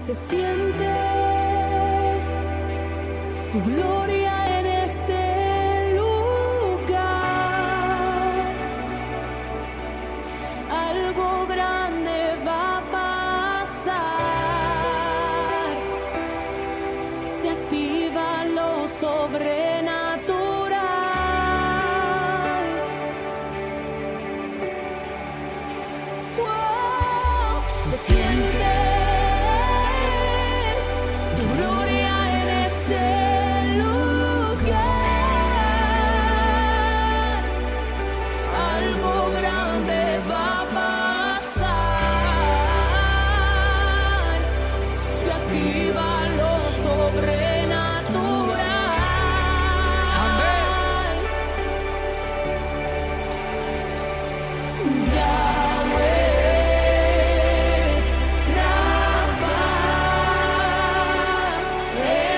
Se siente tu gloria en este lugar. Algo grande va a pasar. Se activa lo sobrenatural. Wow, se siente tu gloria en este lugar. Algo grande va a pasar. Se activa lo sobrenatural. Amén. Yahweh, Rafa,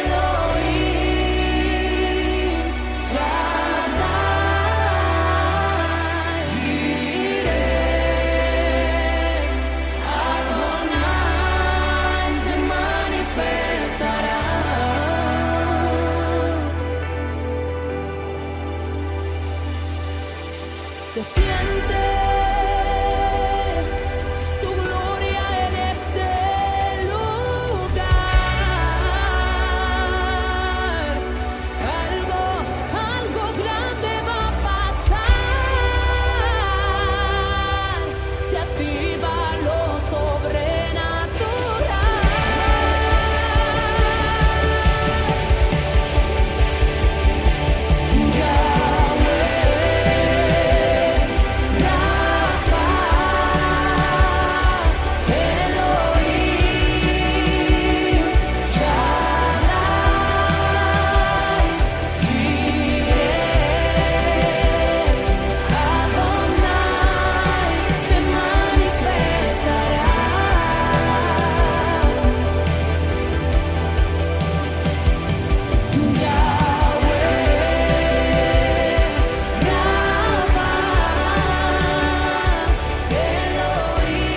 Elohim, Shaddai, Jireh, Adonai se manifestará. Se siente tu gloria en este lugar. Algo grande va a pasar. Se activa lo sobrenatural. Yahweh, Rafa, Elohim, Shaddai, Jireh, Adonai se manifestará. Yahweh, Rafa, Elohim,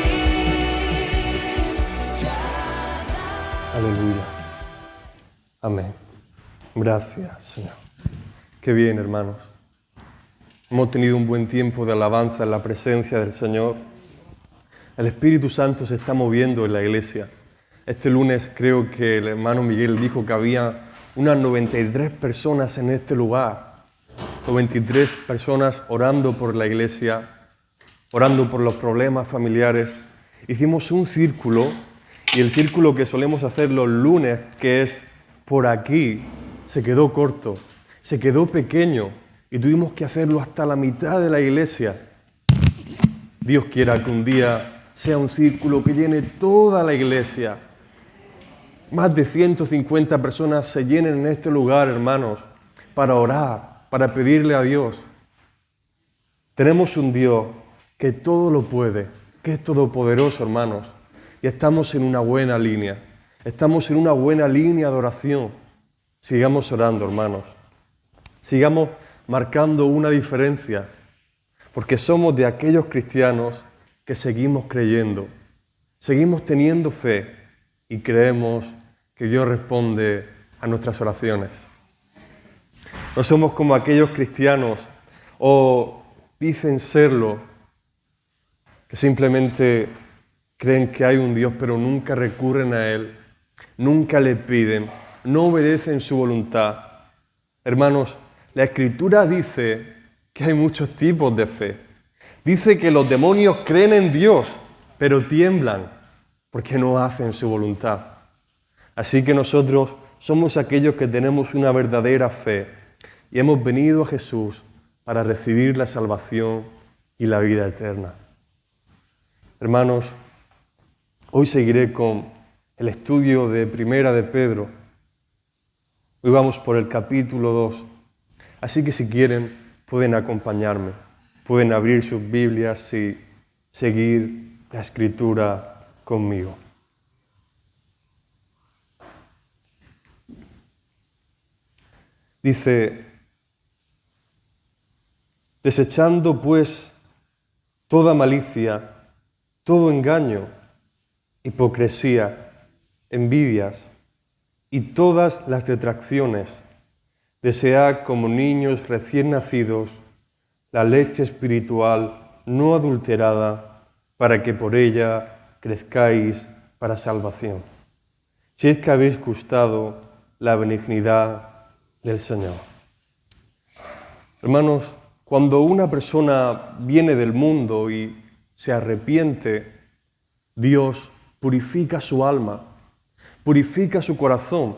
Shaddai. Aleluya. Amén. Gracias, Señor. Qué bien, hermanos. Hemos tenido un buen tiempo de alabanza en la presencia del Señor. El Espíritu Santo se está moviendo en la iglesia. Este lunes creo que el hermano Miguel dijo que había unas 93 personas en este lugar. 93 personas orando por la iglesia, orando por los problemas familiares. Hicimos un círculo, y el círculo que solemos hacer los lunes, que es por aquí, se quedó corto, se quedó pequeño, y tuvimos que hacerlo hasta la mitad de la iglesia. Dios quiera que un día sea un círculo que llene toda la iglesia. Más de 150 personas se llenen en este lugar, hermanos, para orar, para pedirle a Dios. Tenemos un Dios que todo lo puede, que es todopoderoso, hermanos, y estamos en una buena línea. Estamos en una buena línea de oración. Sigamos orando, hermanos. Sigamos marcando una diferencia, porque somos de aquellos cristianos que seguimos creyendo, seguimos teniendo fe y creemos que Dios responde a nuestras oraciones. No somos como aquellos cristianos, o dicen serlo, que simplemente creen que hay un Dios, pero nunca recurren a Él, nunca le piden, no obedecen su voluntad. Hermanos, la Escritura dice que hay muchos tipos de fe. Dice que los demonios creen en Dios, pero tiemblan porque no hacen su voluntad. Así que nosotros somos aquellos que tenemos una verdadera fe y hemos venido a Jesús para recibir la salvación y la vida eterna. Hermanos, hoy seguiré con el estudio de Primera de Pedro. Hoy vamos por el capítulo 2. Así que si quieren, pueden acompañarme. Pueden abrir sus Biblias y seguir la Escritura conmigo. Dice: desechando pues toda malicia, todo engaño, hipocresía, envidias y todas las detracciones. Desead como niños recién nacidos la leche espiritual no adulterada, para que por ella crezcáis para salvación. Si es que habéis gustado la benignidad del Señor. Hermanos, cuando una persona viene del mundo y se arrepiente, Dios purifica su alma, purifica su corazón,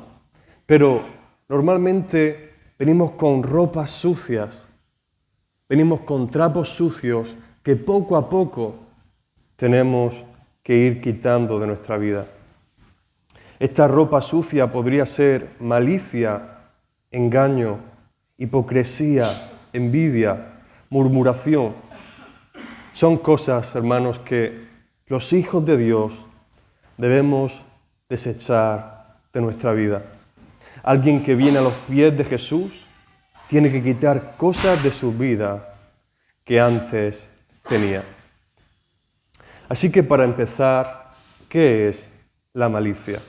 pero normalmente venimos con ropas sucias, venimos con trapos sucios que poco a poco tenemos que ir quitando de nuestra vida. Esta ropa sucia podría ser malicia, engaño, hipocresía, envidia, murmuración. Son cosas, hermanos, que los hijos de Dios debemos desechar de nuestra vida. Alguien que viene a los pies de Jesús tiene que quitar cosas de su vida que antes tenía. Así que para empezar, ¿qué es la malicia?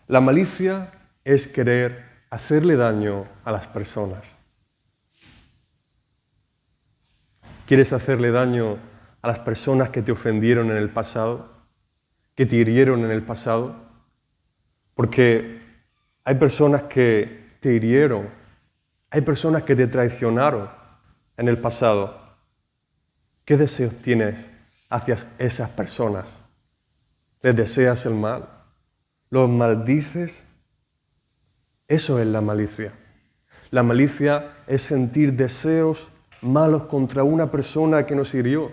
La malicia es querer hacerle daño a las personas. ¿Quieres hacerle daño a las personas que te ofendieron en el pasado? ¿Que te hirieron en el pasado? Porque hay personas que te hirieron, hay personas que te traicionaron en el pasado. ¿Qué deseos tienes hacia esas personas? ¿Les deseas el mal? ¿Los maldices? Eso es la malicia. La malicia es sentir deseos malos contra una persona que nos hirió.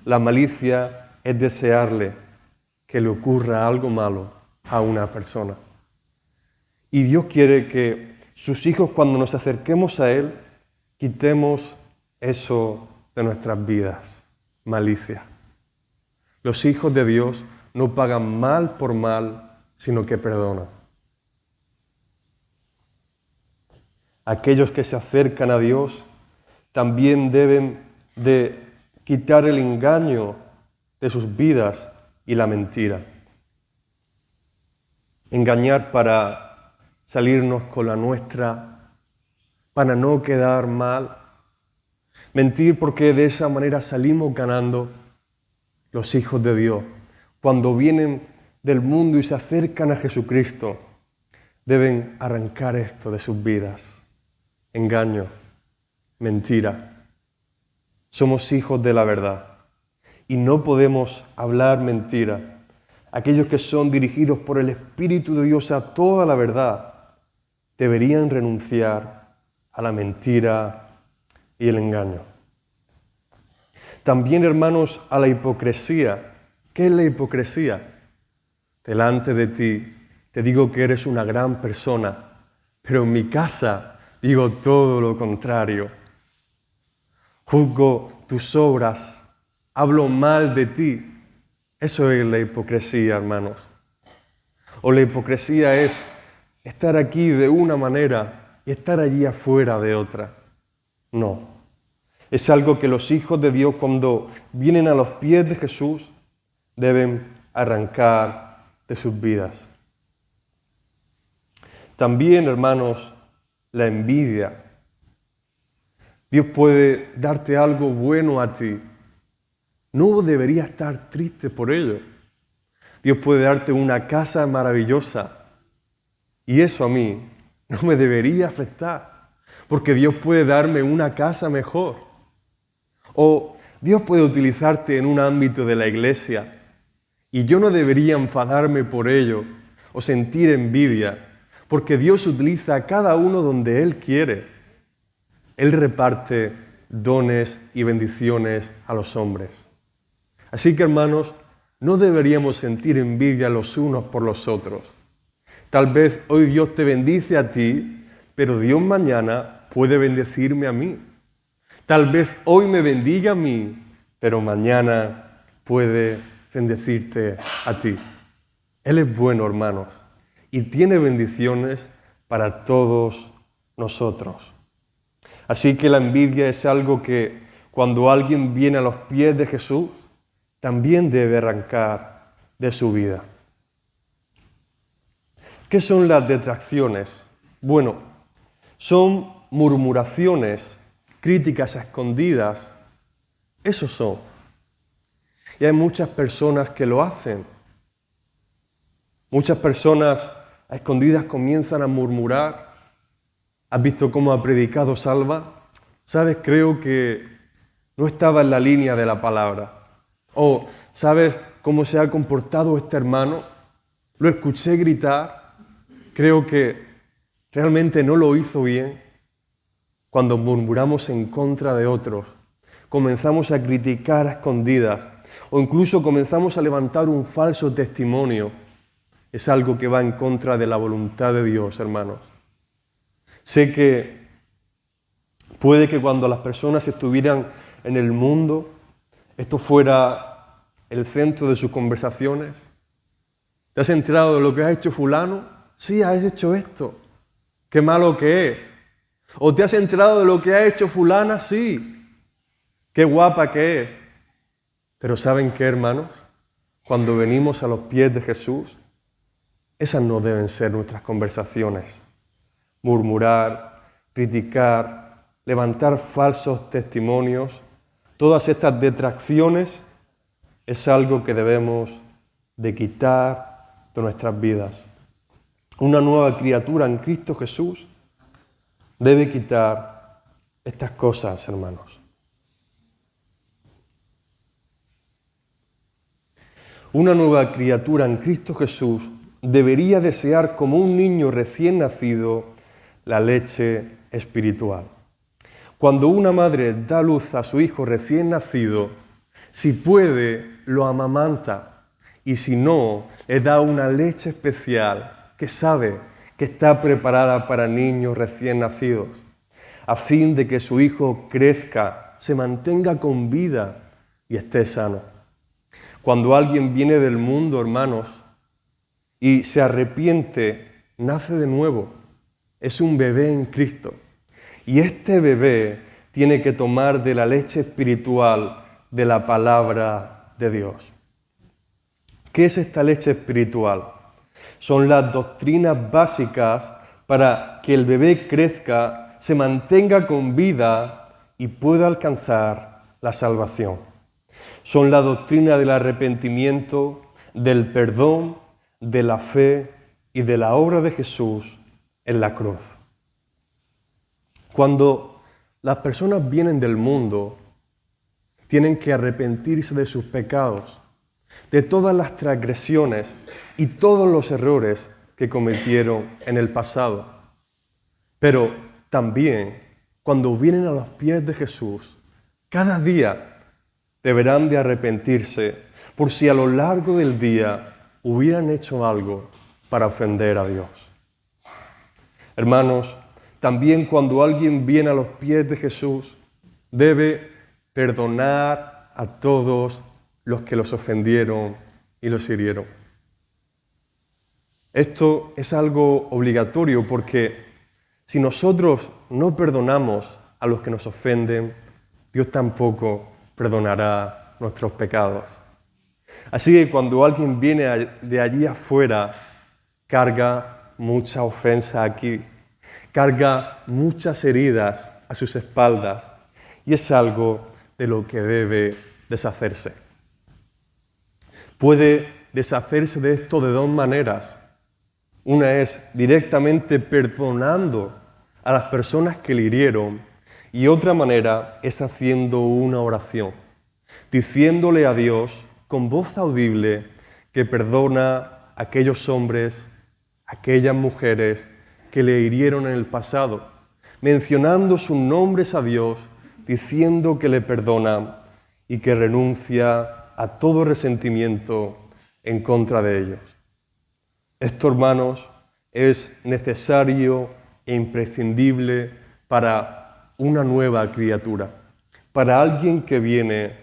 La malicia es desearle que le ocurra algo malo a una persona. Y Dios quiere que sus hijos, cuando nos acerquemos a Él, quitemos eso de nuestras vidas, malicia. Los hijos de Dios no pagan mal por mal, sino que perdonan. Aquellos que se acercan a Dios también deben de quitar el engaño de sus vidas y la mentira. Engañar para salirnos con la nuestra, para no quedar mal. Mentir porque de esa manera salimos ganando. Los hijos de Dios, cuando vienen del mundo y se acercan a Jesucristo, deben arrancar esto de sus vidas. Engaño, mentira. Somos hijos de la verdad y no podemos hablar mentira. Aquellos que son dirigidos por el Espíritu de Dios a toda la verdad deberían renunciar a la mentira y el engaño. También, hermanos, a la hipocresía. ¿Qué es la hipocresía? Delante de ti te digo que eres una gran persona, pero en mi casa digo todo lo contrario. Juzgo tus obras, hablo mal de ti. Eso es la hipocresía, hermanos. O la hipocresía es estar aquí de una manera y estar allí afuera de otra. No. Es algo que los hijos de Dios, cuando vienen a los pies de Jesús, deben arrancar de sus vidas. También, hermanos, la envidia. Dios puede darte algo bueno a ti. No deberías estar triste por ello. Dios puede darte una casa maravillosa. Y eso a mí no me debería afectar, porque Dios puede darme una casa mejor. O Dios puede utilizarte en un ámbito de la iglesia y yo no debería enfadarme por ello o sentir envidia, porque Dios utiliza a cada uno donde Él quiere. Él reparte dones y bendiciones a los hombres. Así que, hermanos, no deberíamos sentir envidia los unos por los otros. Tal vez hoy Dios te bendice a ti, pero Dios mañana puede bendecirme a mí. Tal vez hoy me bendiga a mí, pero mañana puede bendecirte a ti. Él es bueno, hermanos, y tiene bendiciones para todos nosotros. Así que la envidia es algo que cuando alguien viene a los pies de Jesús, también debe arrancar de su vida. ¿Qué son las detracciones? Bueno, son murmuraciones, críticas a escondidas. Eso son. Y hay muchas personas que lo hacen. Muchas personas a escondidas comienzan a murmurar. ¿Has visto cómo ha predicado Salva? ¿Sabes? Creo que no estaba en la línea de la palabra. O, ¿sabes cómo se ha comportado este hermano? Lo escuché gritar. Creo que realmente no lo hizo bien. Cuando murmuramos en contra de otros, comenzamos a criticar a escondidas o incluso comenzamos a levantar un falso testimonio. Es algo que va en contra de la voluntad de Dios, hermanos. Sé que puede que cuando las personas estuvieran en el mundo, esto fuera el centro de sus conversaciones. ¿Te has enterado de lo que ha hecho fulano? Sí, has hecho esto. Qué malo que es. ¿O te has enterado de lo que ha hecho fulana? Sí. Qué guapa que es. Pero ¿saben qué, hermanos? Cuando venimos a los pies de Jesús, esas no deben ser nuestras conversaciones. Murmurar, criticar, levantar falsos testimonios, todas estas detracciones es algo que debemos de quitar de nuestras vidas. Una nueva criatura en Cristo Jesús debe quitar estas cosas, hermanos. Una nueva criatura en Cristo Jesús debería desear como un niño recién nacido la leche espiritual. Cuando una madre da a luz a su hijo recién nacido, si puede, lo amamanta y si no, le da una leche especial que sabe que está preparada para niños recién nacidos, a fin de que su hijo crezca, se mantenga con vida y esté sano. Cuando alguien viene del mundo, hermanos, y se arrepiente, nace de nuevo. Es un bebé en Cristo. Y este bebé tiene que tomar de la leche espiritual de la palabra de Dios. ¿Qué es esta leche espiritual? Son las doctrinas básicas para que el bebé crezca, se mantenga con vida y pueda alcanzar la salvación. Son la doctrina del arrepentimiento, del perdón, de la fe y de la obra de Jesús en la cruz. Cuando las personas vienen del mundo, tienen que arrepentirse de sus pecados, de todas las transgresiones y todos los errores que cometieron en el pasado. Pero también, cuando vienen a los pies de Jesús, cada día deberán de arrepentirse por si a lo largo del día hubieran hecho algo para ofender a Dios. Hermanos, también cuando alguien viene a los pies de Jesús, debe perdonar a todos los que los ofendieron y los hirieron. Esto es algo obligatorio porque si nosotros no perdonamos a los que nos ofenden, Dios tampoco perdonará nuestros pecados. Así que cuando alguien viene de allí afuera, carga mucha ofensa aquí, carga muchas heridas a sus espaldas y es algo de lo que debe deshacerse. Puede deshacerse de esto de dos maneras. Una es directamente perdonando a las personas que le hirieron y otra manera es haciendo una oración, diciéndole a Dios con voz audible que perdona a aquellos hombres, aquellas mujeres que le hirieron en el pasado, mencionando sus nombres a Dios, diciendo que le perdona y que renuncia a todo resentimiento en contra de ellos. Esto, hermanos, es necesario e imprescindible para una nueva criatura, para alguien que viene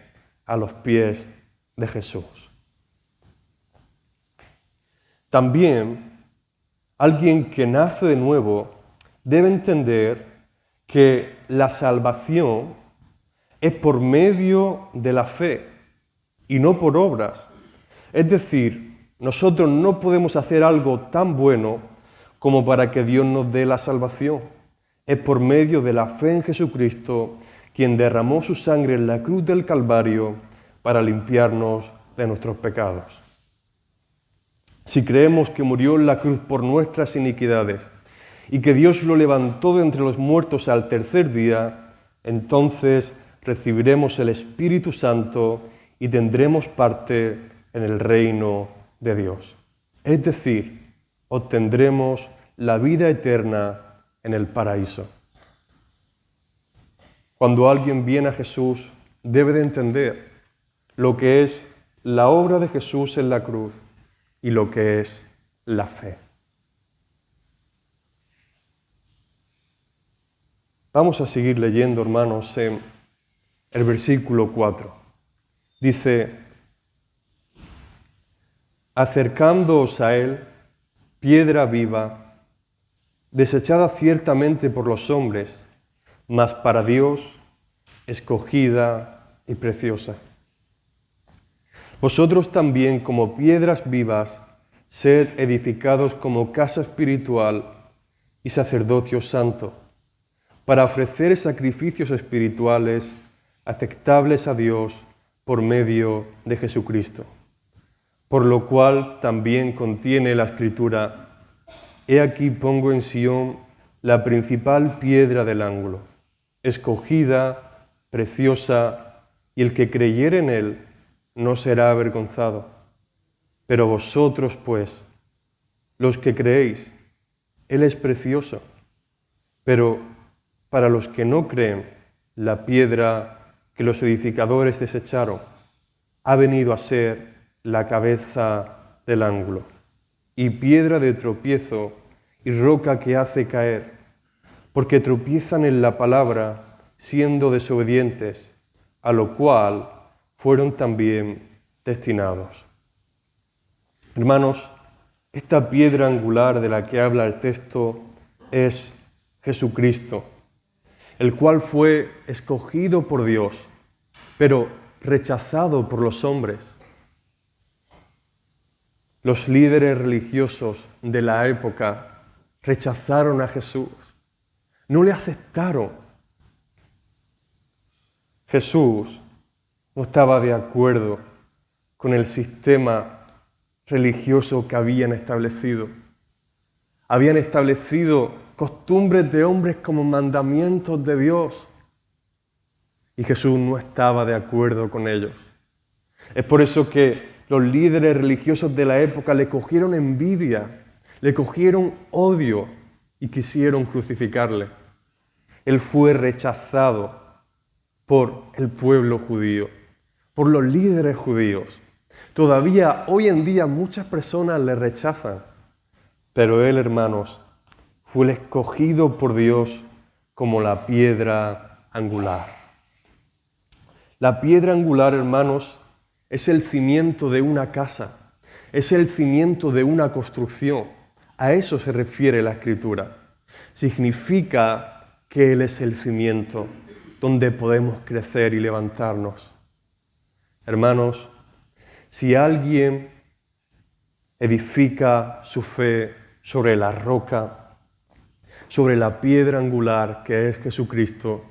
a los pies de Jesús. También, alguien que nace de nuevo debe entender que la salvación es por medio de la fe y no por obras. Es decir, nosotros no podemos hacer algo tan bueno como para que Dios nos dé la salvación. Es por medio de la fe en Jesucristo, quien derramó su sangre en la cruz del Calvario para limpiarnos de nuestros pecados. Si creemos que murió en la cruz por nuestras iniquidades y que Dios lo levantó de entre los muertos al tercer día, entonces recibiremos el Espíritu Santo y tendremos parte en el reino de Dios. Es decir, obtendremos la vida eterna en el paraíso. Cuando alguien viene a Jesús, debe de entender lo que es la obra de Jesús en la cruz y lo que es la fe. Vamos a seguir leyendo, hermanos, en el versículo 4. Dice: acercándoos a él, piedra viva, desechada ciertamente por los hombres, mas para Dios escogida y preciosa. Vosotros también, como piedras vivas, sed edificados como casa espiritual y sacerdocio santo, para ofrecer sacrificios espirituales aceptables a Dios por medio de Jesucristo. Por lo cual también contiene la Escritura: he aquí pongo en Sión la principal piedra del ángulo, escogida, preciosa, y el que creyere en él no será avergonzado. Pero vosotros, pues, los que creéis, él es precioso. Pero para los que no creen, la piedra que los edificadores desecharon ha venido a ser la cabeza del ángulo, y piedra de tropiezo y roca que hace caer, porque tropiezan en la palabra, siendo desobedientes, a lo cual fueron también destinados. Hermanos, esta piedra angular de la que habla el texto es Jesucristo, el cual fue escogido por Dios, pero rechazado por los hombres. Los líderes religiosos de la época rechazaron a Jesús, no le aceptaron. Jesús no estaba de acuerdo con el sistema religioso que habían establecido. Habían establecido costumbres de hombres como mandamientos de Dios, y Jesús no estaba de acuerdo con ellos. Es por eso que los líderes religiosos de la época le cogieron envidia, le cogieron odio y quisieron crucificarle. Él fue rechazado por el pueblo judío, por los líderes judíos. Todavía hoy en día muchas personas le rechazan, pero él, hermanos, fue el escogido por Dios como la piedra angular. La piedra angular, hermanos, es el cimiento de una casa, es el cimiento de una construcción. A eso se refiere la Escritura. Significa que Él es el cimiento donde podemos crecer y levantarnos. Hermanos, si alguien edifica su fe sobre la roca, sobre la piedra angular que es Jesucristo,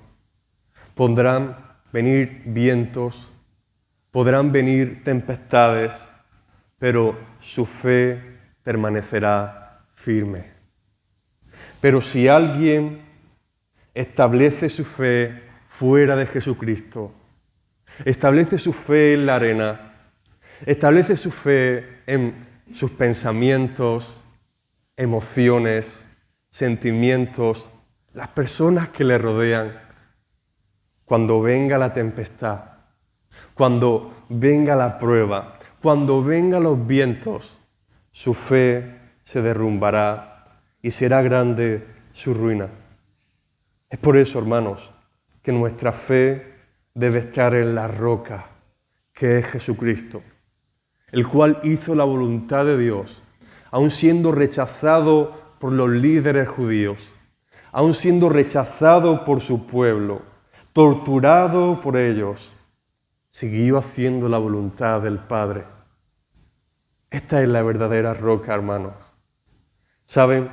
podrán venir vientos, podrán venir tempestades, pero su fe permanecerá firme. Pero si alguien establece su fe fuera de Jesucristo, establece su fe en la arena, establece su fe en sus pensamientos, emociones, sentimientos, las personas que le rodean, cuando venga la tempestad, cuando venga la prueba, cuando vengan los vientos, su fe se derrumbará y será grande su ruina. Es por eso, hermanos, que nuestra fe debe estar en la roca, que es Jesucristo, el cual hizo la voluntad de Dios, aun siendo rechazado por los líderes judíos, aun siendo rechazado por su pueblo, torturado por ellos, siguió haciendo la voluntad del Padre. Esta es la verdadera roca, hermanos. ¿Saben?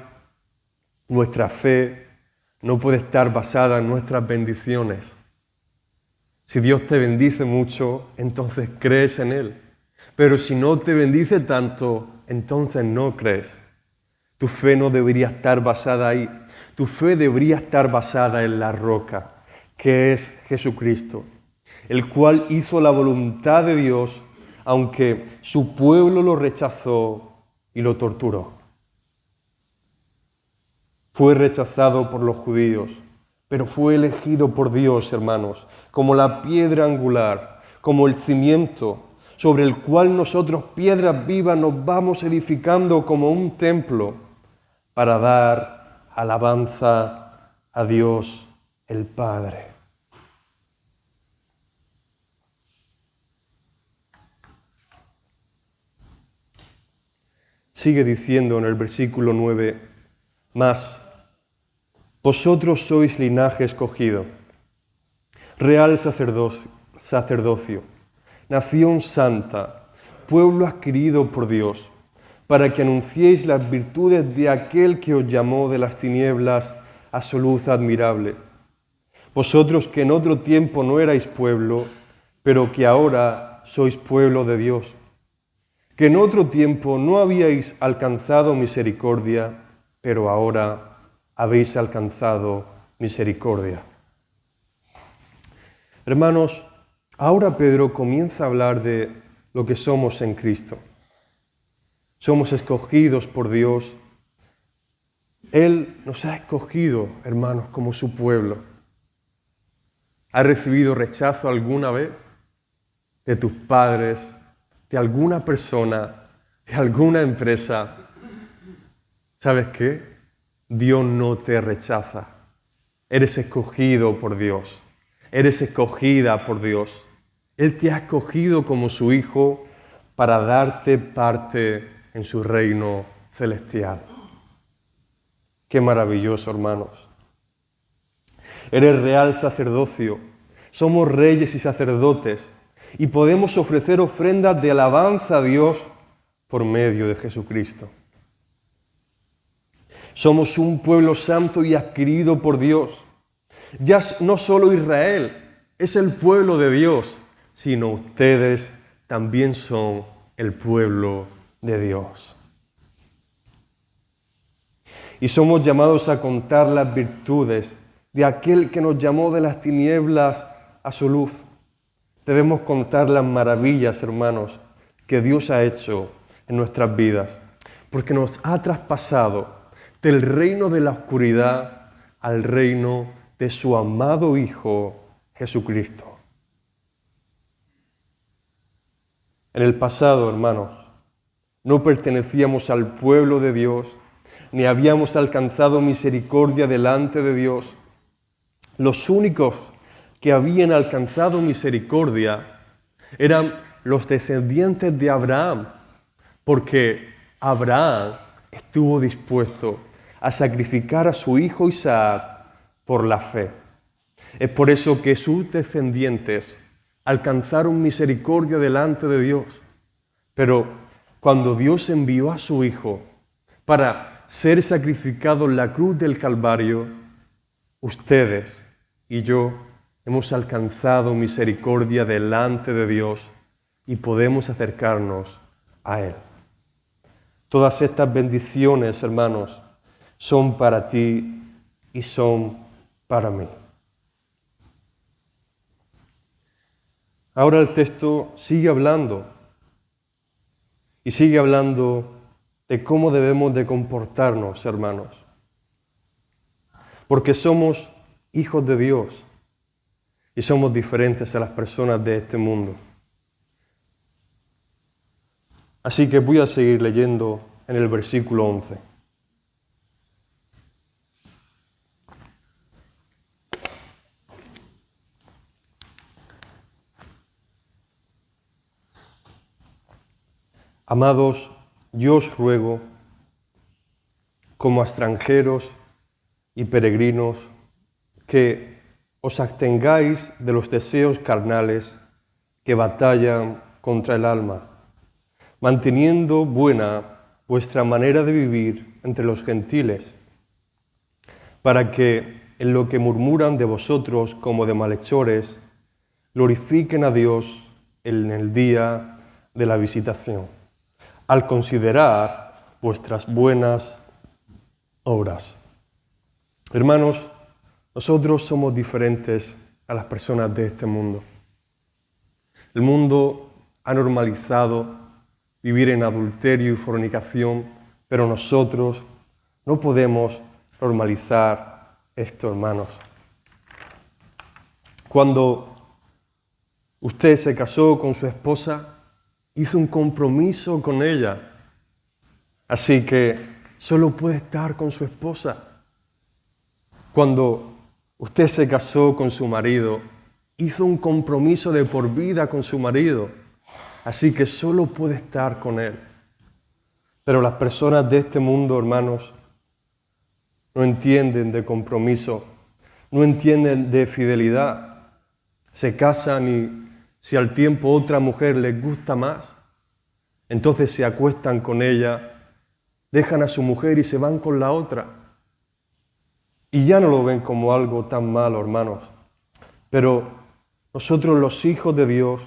Nuestra fe no puede estar basada en nuestras bendiciones. Si Dios te bendice mucho, entonces crees en Él. Pero si no te bendice tanto, entonces no crees. Tu fe no debería estar basada ahí. Tu fe debería estar basada en la roca, que es Jesucristo, el cual hizo la voluntad de Dios, aunque su pueblo lo rechazó y lo torturó. Fue rechazado por los judíos, pero fue elegido por Dios, hermanos, como la piedra angular, como el cimiento sobre el cual nosotros, piedras vivas, nos vamos edificando como un templo para dar alabanza a Dios el Padre. Sigue diciendo en el versículo 9, mas vosotros sois linaje escogido, real sacerdocio, nación santa, pueblo adquirido por Dios, para que anunciéis las virtudes de aquel que os llamó de las tinieblas a su luz admirable. Vosotros que en otro tiempo no erais pueblo, pero que ahora sois pueblo de Dios, que en otro tiempo no habíais alcanzado misericordia, pero ahora habéis alcanzado misericordia. Hermanos, ahora Pedro comienza a hablar de lo que somos en Cristo. Somos escogidos por Dios. Él nos ha escogido, hermanos, como su pueblo. ¿Has recibido rechazo alguna vez de tus padres, de alguna persona, de alguna empresa? ¿Sabes qué? Dios no te rechaza. Eres escogido por Dios. Eres escogida por Dios. Él te ha escogido como su hijo para darte parte en su reino celestial. Qué maravilloso, hermanos. Eres real sacerdocio. Somos reyes y sacerdotes y podemos ofrecer ofrendas de alabanza a Dios por medio de Jesucristo. Somos un pueblo santo y adquirido por Dios. Ya no solo Israel es el pueblo de Dios, sino ustedes también son el pueblo de Dios. Y somos llamados a contar las virtudes de aquel que nos llamó de las tinieblas a su luz. Debemos contar las maravillas, hermanos, que Dios ha hecho en nuestras vidas, porque nos ha traspasado del reino de la oscuridad al reino de su amado Hijo Jesucristo. En el pasado, hermanos, no pertenecíamos al pueblo de Dios, ni habíamos alcanzado misericordia delante de Dios. Los únicos que habían alcanzado misericordia eran los descendientes de Abraham, porque Abraham estuvo dispuesto a sacrificar a su hijo Isaac por la fe. Es por eso que sus descendientes alcanzaron misericordia delante de Dios. Pero cuando Dios envió a su hijo para ser sacrificado en la cruz del Calvario, ustedes y yo hemos alcanzado misericordia delante de Dios y podemos acercarnos a Él. Todas estas bendiciones, hermanos, son para ti y son para mí. Ahora el texto sigue hablando y sigue hablando de cómo debemos de comportarnos, hermanos. Porque somos hijos de Dios y somos diferentes a las personas de este mundo. Así que voy a seguir leyendo en el versículo 11. Amados, yo os ruego, como a extranjeros y peregrinos, que os abstengáis de los deseos carnales que batallan contra el alma, manteniendo buena vuestra manera de vivir entre los gentiles, para que en lo que murmuran de vosotros como de malhechores, glorifiquen a Dios en el día de la visitación, al considerar vuestras buenas obras. Hermanos, nosotros somos diferentes a las personas de este mundo. El mundo ha normalizado vivir en adulterio y fornicación, pero nosotros no podemos normalizar esto, hermanos. Cuando usted se casó con su esposa, hizo un compromiso con ella, así que solo puede estar con su esposa. Cuando usted se casó con su marido, hizo un compromiso de por vida con su marido, así que solo puede estar con él. Pero las personas de este mundo, hermanos, no entienden de compromiso, no entienden de fidelidad. Se casan y si al tiempo otra mujer les gusta más, entonces se acuestan con ella, dejan a su mujer y se van con la otra. Y ya no lo ven como algo tan malo, hermanos. Pero nosotros, los hijos de Dios,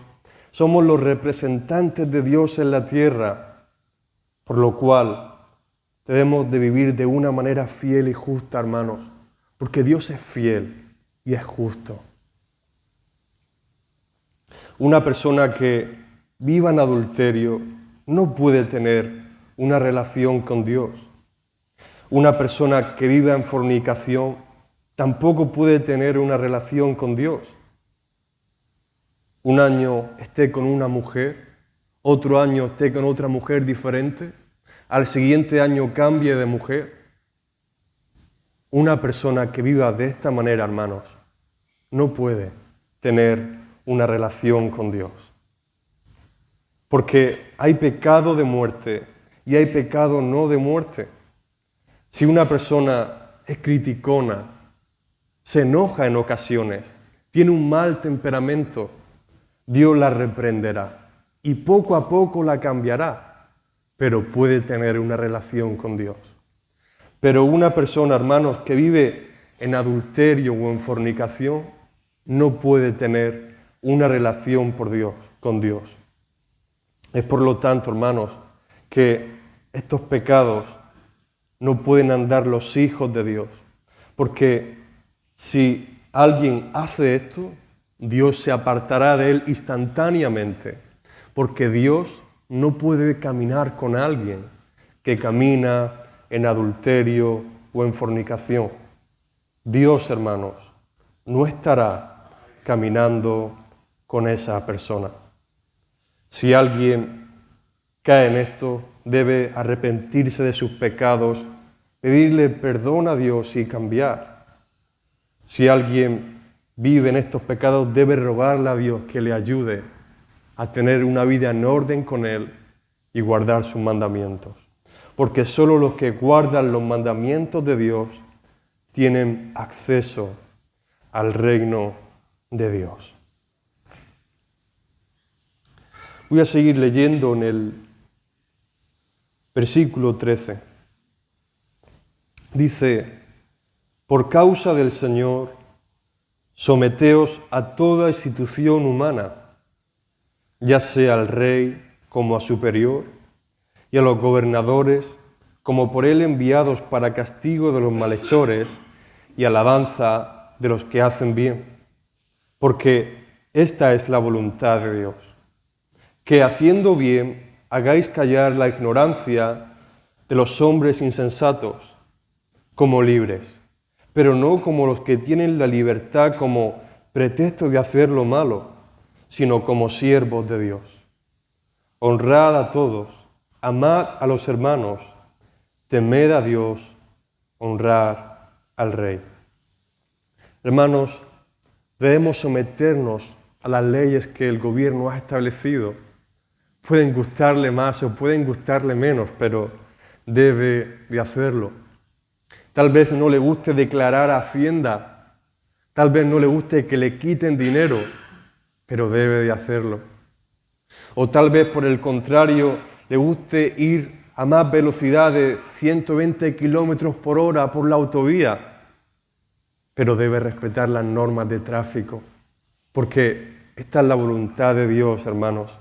somos los representantes de Dios en la tierra, por lo cual debemos de vivir de una manera fiel y justa, hermanos, porque Dios es fiel y es justo. Una persona que viva en adulterio no puede tener una relación con Dios. Una persona que viva en fornicación tampoco puede tener una relación con Dios. Un año esté con una mujer, otro año esté con otra mujer diferente, al siguiente año cambie de mujer. Una persona que viva de esta manera, hermanos, no puede tener una relación con Dios. Porque hay pecado de muerte y hay pecado no de muerte. Si una persona es criticona, se enoja en ocasiones, tiene un mal temperamento, Dios la reprenderá y poco a poco la cambiará, pero puede tener una relación con Dios. Pero una persona, hermanos, que vive en adulterio o en fornicación, no puede tener una relación con Dios. Es por lo tanto, hermanos, que estos pecados no pueden andar los hijos de Dios, porque si alguien hace esto, Dios se apartará de él instantáneamente, porque Dios no puede caminar con alguien que camina en adulterio o en fornicación. Dios, hermanos, no estará caminando con esa persona. Si alguien cae en esto, debe arrepentirse de sus pecados, pedirle perdón a Dios y cambiar. Si alguien vive en estos pecados, debe rogarle a Dios que le ayude a tener una vida en orden con Él y guardar sus mandamientos. Porque solo los que guardan los mandamientos de Dios tienen acceso al reino de Dios. Voy a seguir leyendo en el versículo 13. Dice: por causa del Señor, someteos a toda institución humana, ya sea al rey como a superior, y a los gobernadores como por él enviados para castigo de los malhechores y alabanza de los que hacen bien. Porque esta es la voluntad de Dios, que haciendo bien hagáis callar la ignorancia de los hombres insensatos, como libres, pero no como los que tienen la libertad como pretexto de hacer lo malo, sino como siervos de Dios. Honrad a todos, amad a los hermanos, temed a Dios, honrad al Rey. Hermanos, debemos someternos a las leyes que el gobierno ha establecido. Pueden gustarle más o pueden gustarle menos, pero debe de hacerlo. Tal vez no le guste declarar a Hacienda, tal vez no le guste que le quiten dinero, pero debe de hacerlo. O tal vez por el contrario le guste ir a más velocidad de 120 kilómetros por hora por la autovía, pero debe respetar las normas de tráfico, porque esta es la voluntad de Dios, hermanos,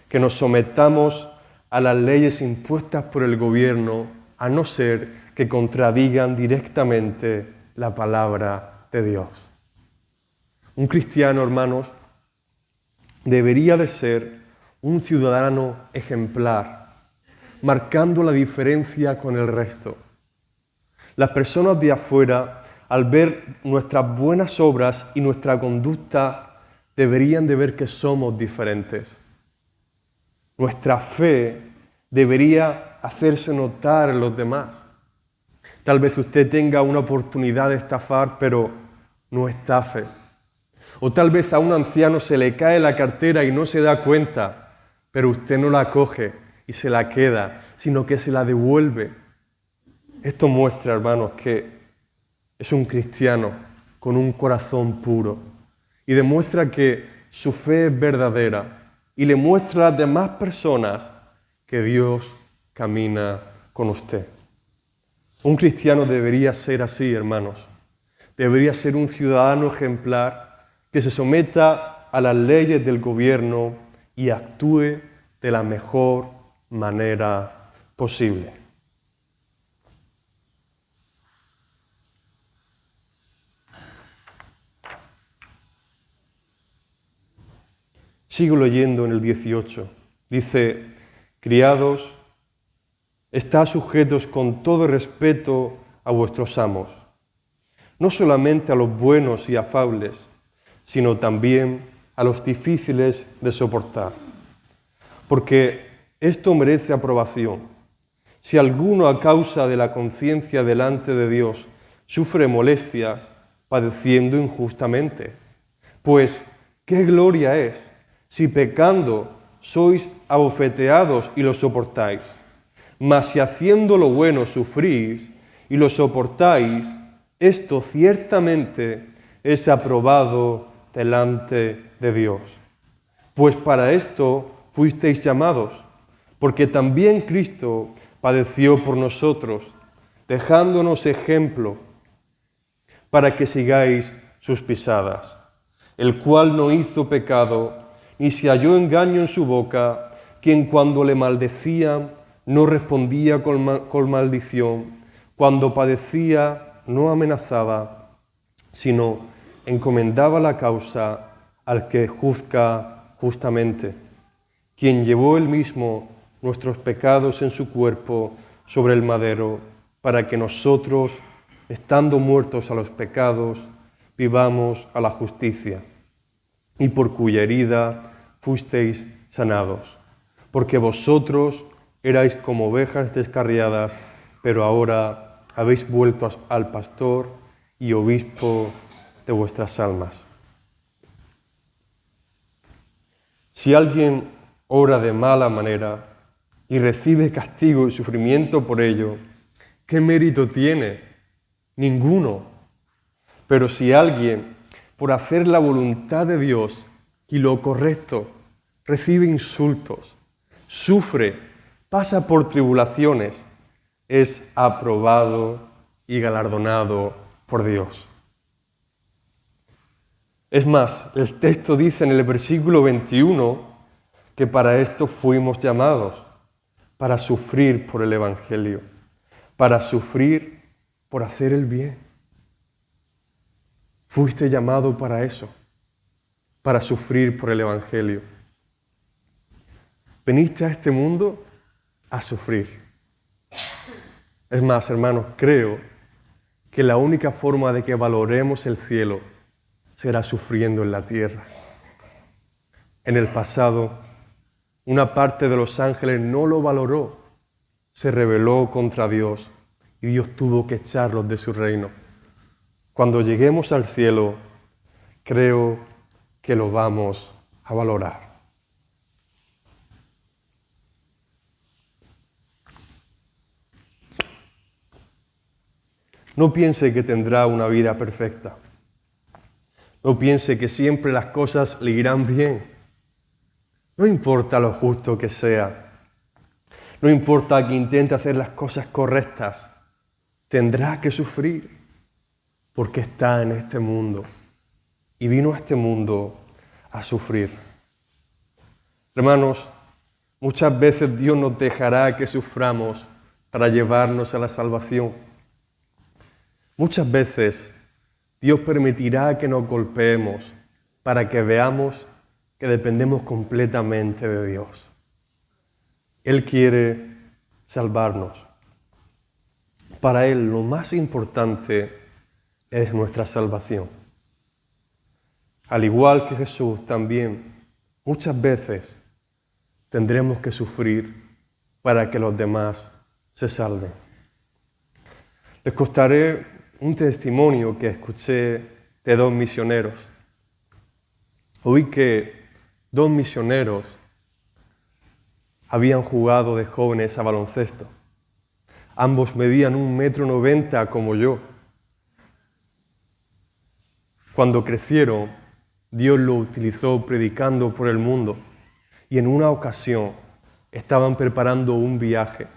que nos sometamos a las leyes impuestas por el gobierno, a no ser que contradigan directamente la palabra de Dios. Un cristiano, hermanos, debería de ser un ciudadano ejemplar, marcando la diferencia con el resto. Las personas de afuera, al ver nuestras buenas obras y nuestra conducta, deberían de ver que somos diferentes. Nuestra fe debería hacerse notar en los demás. Tal vez usted tenga una oportunidad de estafar, pero no estafe. O tal vez a un anciano se le cae la cartera y no se da cuenta, pero usted no la coge y se la queda, sino que se la devuelve. Esto muestra, hermanos, que es un cristiano con un corazón puro y demuestra que su fe es verdadera y le muestra a las demás personas que Dios camina con usted. Un cristiano debería ser así, hermanos. Debería ser un ciudadano ejemplar que se someta a las leyes del gobierno y actúe de la mejor manera posible. Sigo leyendo en el 18. Dice, criados, estad sujetos con todo respeto a vuestros amos, no solamente a los buenos y afables, sino también a los difíciles de soportar. Porque esto merece aprobación. Si alguno a causa de la conciencia delante de Dios sufre molestias, padeciendo injustamente, pues ¿qué gloria es si pecando sois abofeteados y lo soportáis? Mas si haciendo lo bueno sufrís y lo soportáis, esto ciertamente es aprobado delante de Dios. Pues para esto fuisteis llamados, porque también Cristo padeció por nosotros, dejándonos ejemplo para que sigáis sus pisadas, el cual no hizo pecado, ni se halló engaño en su boca, quien cuando le maldecían no respondía con maldición, cuando padecía no amenazaba, sino encomendaba la causa al que juzga justamente, quien llevó él mismo nuestros pecados en su cuerpo sobre el madero, para que nosotros, estando muertos a los pecados, vivamos a la justicia, y por cuya herida fuisteis sanados, porque vosotros erais como ovejas descarriadas, pero ahora habéis vuelto al pastor y obispo de vuestras almas. Si alguien obra de mala manera y recibe castigo y sufrimiento por ello, ¿qué mérito tiene? Ninguno. Pero si alguien, por hacer la voluntad de Dios y lo correcto, recibe insultos, sufre, pasa por tribulaciones, es aprobado y galardonado por Dios. Es más, el texto dice en el versículo 21 que para esto fuimos llamados, para sufrir por el Evangelio, para sufrir por hacer el bien. Fuiste llamado para eso, para sufrir por el Evangelio. Veniste a este mundo a sufrir. Es más, hermanos, creo que la única forma de que valoremos el cielo será sufriendo en la tierra. En el pasado, una parte de los ángeles no lo valoró, se rebeló contra Dios y Dios tuvo que echarlos de su reino. Cuando lleguemos al cielo, creo que lo vamos a valorar. No piense que tendrá una vida perfecta. No piense que siempre las cosas le irán bien. No importa lo justo que sea. No importa que intente hacer las cosas correctas. Tendrá que sufrir. porque está en este mundo y vino a este mundo a sufrir. Hermanos, muchas veces Dios nos dejará que suframos para llevarnos a la salvación. Muchas veces Dios permitirá que nos golpeemos para que veamos que dependemos completamente de Dios. Él quiere salvarnos. Para Él lo más importante es nuestra salvación. Al igual que Jesús también, muchas veces tendremos que sufrir para que los demás se salven. Les contaré un testimonio que escuché de dos misioneros. Oí que dos misioneros habían jugado de jóvenes a baloncesto. Ambos medían 1,90 m como yo. Cuando crecieron, Dios los utilizó predicando por el mundo y en una ocasión estaban preparando un viaje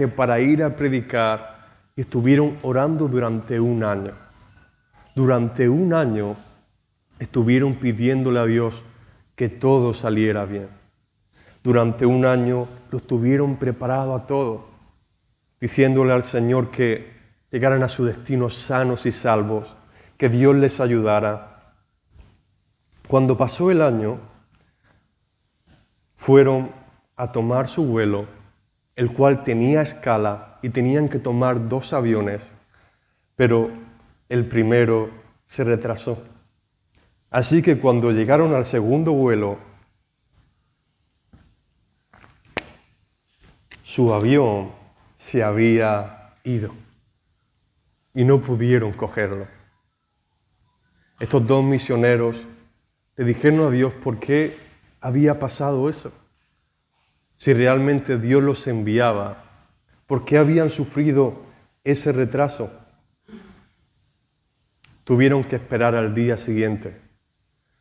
para ir a predicar y estuvieron orando durante un año. Durante un año estuvieron pidiéndole a Dios que todo saliera bien. Durante un año lo estuvieron preparado a todo, diciéndole al Señor que llegaran a su destino sanos y salvos, que Dios les ayudara. Cuando pasó el año, fueron a tomar su vuelo, el cual tenía escala y tenían que tomar 2 aviones, pero el primero se retrasó. Así que cuando llegaron al segundo vuelo, su avión se había ido y no pudieron cogerlo. Estos dos misioneros le dijeron a Dios por qué había pasado eso. Si realmente Dios los enviaba, ¿por qué habían sufrido ese retraso? Tuvieron que esperar al día siguiente.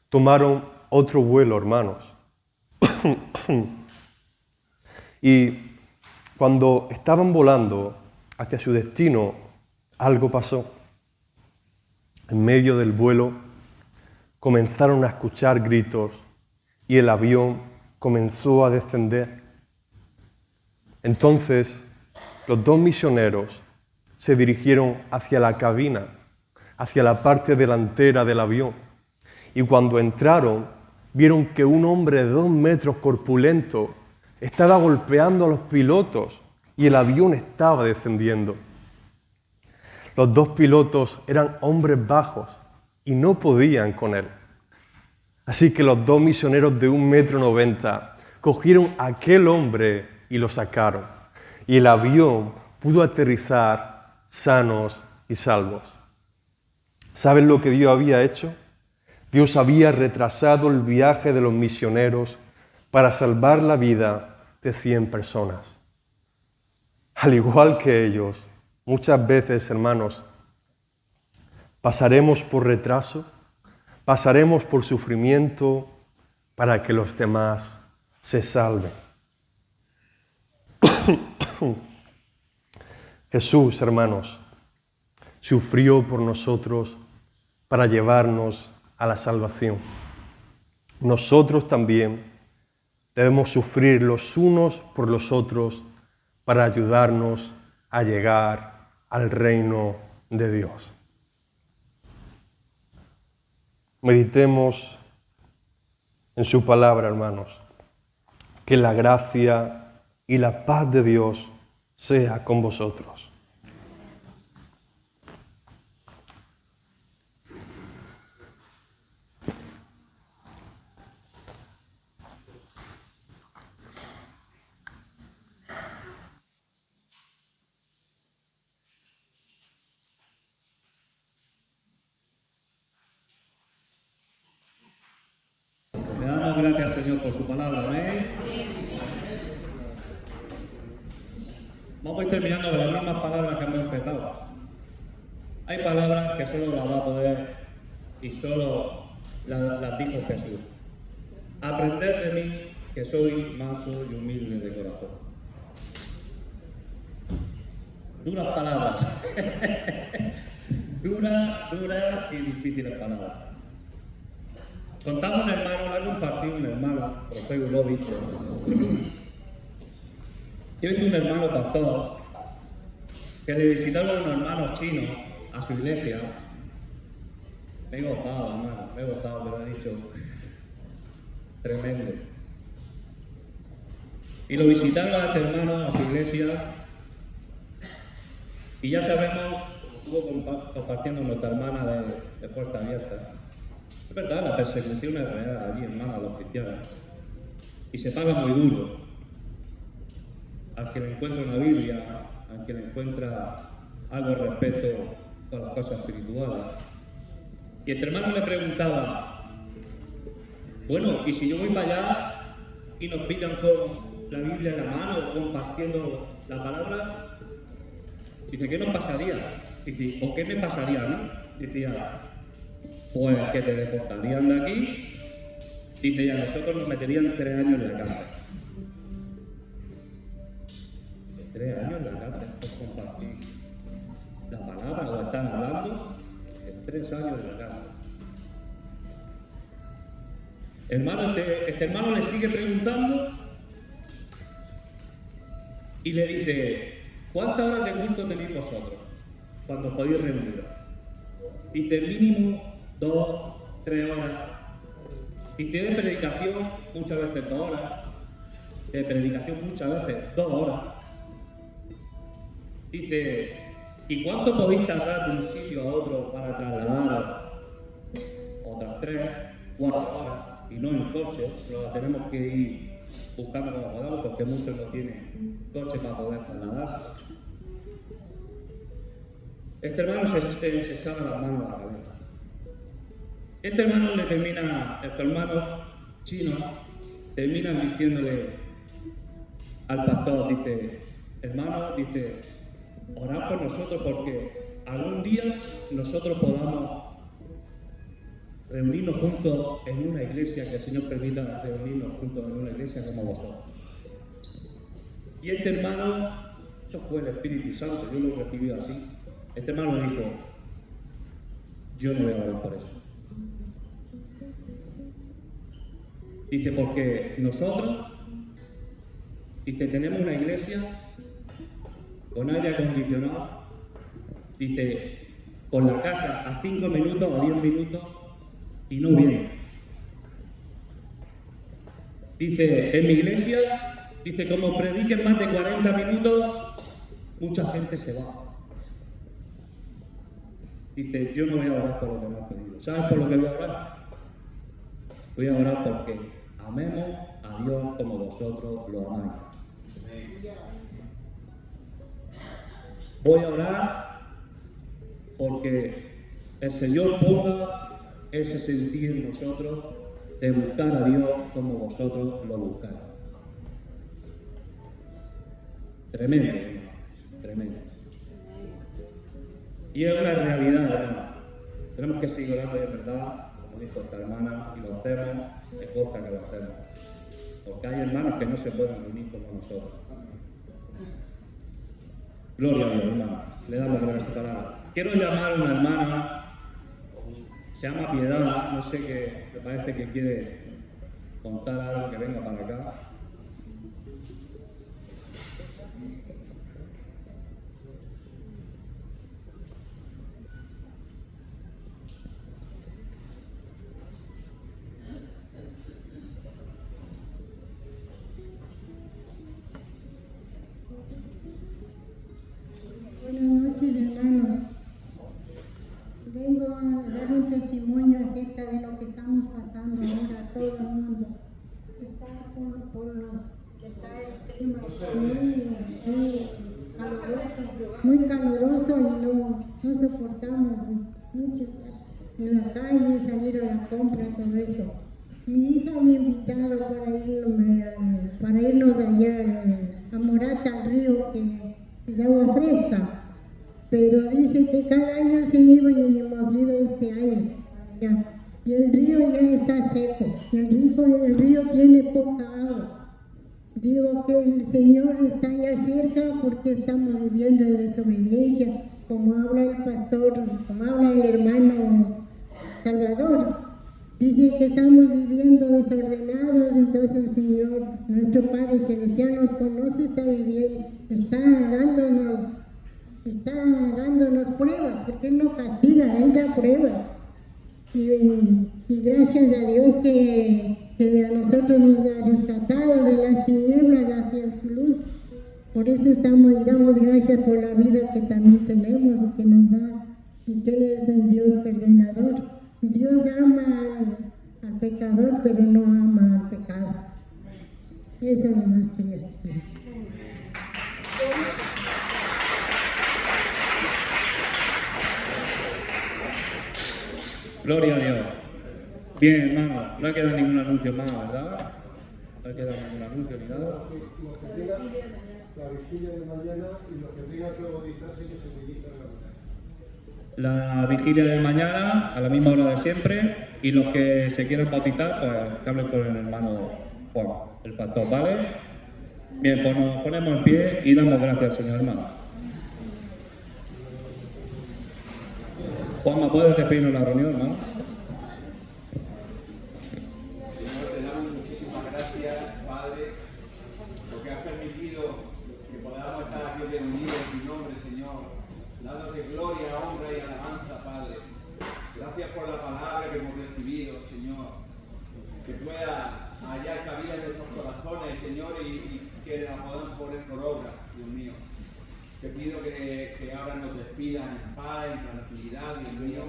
Tomaron otro vuelo, hermanos. Y cuando estaban volando hacia su destino, algo pasó. En medio del vuelo comenzaron a escuchar gritos y el avión comenzó a descender. Entonces, los dos misioneros se dirigieron hacia la cabina, hacia la parte delantera del avión. Y cuando entraron, vieron que un hombre de 2 metros corpulento estaba golpeando a los pilotos y el avión estaba descendiendo. Los dos pilotos eran hombres bajos y no podían con él. Así que los dos misioneros de 1,90 m cogieron a aquel hombre y lo sacaron. Y el avión pudo aterrizar sanos y salvos. ¿Saben lo que Dios había hecho? Dios había retrasado el viaje de los misioneros para salvar la vida de 100 personas. Al igual que ellos, muchas veces, hermanos, pasaremos por retraso, pasaremos por sufrimiento para que los demás se salven. Jesús, hermanos, sufrió por nosotros para llevarnos a la salvación. Nosotros también debemos sufrir los unos por los otros para ayudarnos a llegar al reino de Dios. Meditemos en su palabra, hermanos. Que la gracia y la paz de Dios sea con vosotros. Le damos gracias, Señor, por su palabra. Amén. Vamos a ir terminando de las mismas palabras que hemos empezado. Hay palabras que solo las va a poder y solo las dijo Jesús. Aprended de mí, que soy manso y humilde de corazón. Duras palabras. Dura y difíciles palabras. Contaba un hermano, le ha compartido un hermano, por Facebook lo he visto. Yo he visto un hermano pastor que le visitaron unos hermanos chinos a su iglesia. Me he gozado, hermano, me he gozado, pero he dicho tremendo. Y lo visitaron a este hermano a su iglesia y ya sabemos, estuvo compartiendo nuestra hermana de Puerta Abierta. Es verdad, la persecución es real allí, hermano, a los cristianos. Y se paga muy duro. Al que le encuentra una Biblia, al que le encuentra algo respecto a las cosas espirituales. Y este hermano le preguntaba, bueno, ¿y si yo voy para allá y nos pillan con la Biblia en la mano, compartiendo la palabra? Dice, ¿qué nos pasaría? Dice, ¿o qué me pasaría a mí? Decía, pues que te deportarían de aquí. Dice, y a nosotros nos meterían 3 años en la cárcel. 3 años en la cárcel por compartir la palabra o estar hablando, 3 años en la cárcel. Hermano, este hermano le sigue preguntando y le dice, ¿cuántas horas de culto tenéis vosotros cuando podéis reuniros? Dice, mínimo 2, 3 horas. Dice, de predicación muchas veces 2 horas. De predicación muchas veces 2 horas. Dice, ¿y cuánto podéis tardar de un sitio a otro para trasladar otras 3, 4 horas? Y no en coche, pero la tenemos que ir buscando como podamos porque muchos no tienen coche para poder trasladarse. Este hermano se echaba las manos a la cabeza. Este hermano le termina, este hermano chino, termina diciéndole al pastor, dice, hermano, dice, orad por nosotros porque algún día nosotros podamos reunirnos juntos en una iglesia, que el Señor permita reunirnos juntos en una iglesia como vosotros. Y este hermano, eso fue el Espíritu Santo, yo lo recibí así. Este hermano me dijo, yo no voy a orar por eso. Dice, porque nosotros, dice, tenemos una iglesia con aire acondicionado, dice, con la casa a 5 minutos o 10 minutos y no viene. Dice, en mi iglesia, dice, como prediquen más de 40 minutos, mucha gente se va. Dice, yo no voy a orar por lo que me has pedido. ¿Sabes por lo que voy a orar? Voy a orar porque amemos a Dios como vosotros lo amáis. Voy a orar porque el Señor ponga ese sentir en nosotros de buscar a Dios como vosotros lo buscáis. Tremendo, hermano, tremendo. Y es una realidad, hermano. Tenemos que seguir orando de verdad, como dijo esta hermana, y lo hacemos, me gusta que lo hacemos. Porque hay hermanos que no se pueden reunir como nosotros. Gloria a Dios, hermano. Le damos gracias a palabra. Quiero llamar a una hermana, se llama Piedad, no sé qué, me parece que quiere contar algo, que venga para acá. Buenas noches, hermanos. Vengo a dar un testimonio acerca de lo que estamos pasando ahora, todo el mundo. Está está el clima muy caluroso y no soportamos mucho estar en la calle, salir a la compra, todo eso. Mi hija me ha invitado para irnos allá a Morata, al río, que es agua fresca. Pero dice que cada año se iba y hemos ido este año. Ya. Y el río ya está seco. Y el río tiene poca agua. Digo que el Señor está ya cerca porque estamos viviendo en desobediencia. como habla el pastor, como habla el hermano Salvador, dice que estamos viviendo desordenados, entonces el Señor, nuestro Padre Celestial nos conoce, está dándonos pruebas, porque Él no castiga, Él da pruebas. Y gracias a Dios que a nosotros nos ha rescatado de las tinieblas hacia su luz. Por eso estamos y damos gracias por la vida que también tenemos y que nos da, y que Él es un Dios perdonador. Dios ama al pecador, pero no ama al pecado. Eso es lo más que yo decir. Gloria a Dios. Bien, hermano, no ha quedado ningún anuncio más, ¿verdad? No ha quedado ningún anuncio ni nada. Lo que tenga la vigilia de mañana y los que tengan que bautizarse que se dirigirán a la La vigilia de mañana, a la misma hora de siempre, y los que se quieran bautizar, pues que hablen con el hermano Juan, el pastor, ¿vale? Bien, pues nos ponemos en pie y damos gracias al Señor, hermano. Juanma, ¿puedes despedirnos la reunión, hermano? Señor, te damos muchísimas gracias, Padre, porque has permitido que podamos estar aquí reunidos en tu nombre, Señor, dándote gloria, honra y alabanza, Padre. Gracias por la palabra que hemos recibido, Señor, que pueda hallar cabida en nuestros corazones, Señor, y que la podamos poner por obra, Dios mío. Te pido que ahora nos despidas en paz, en tranquilidad, Dios mío.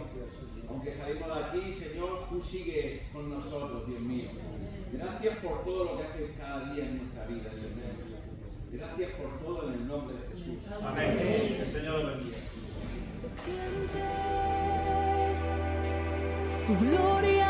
Aunque salimos de aquí, Señor, tú sigues con nosotros, Dios mío. Gracias por todo lo que haces cada día en nuestra vida, Dios mío. Gracias por todo en el nombre de Jesús. Amén. Que el Señor lo bendiga. Se siente tu gloria.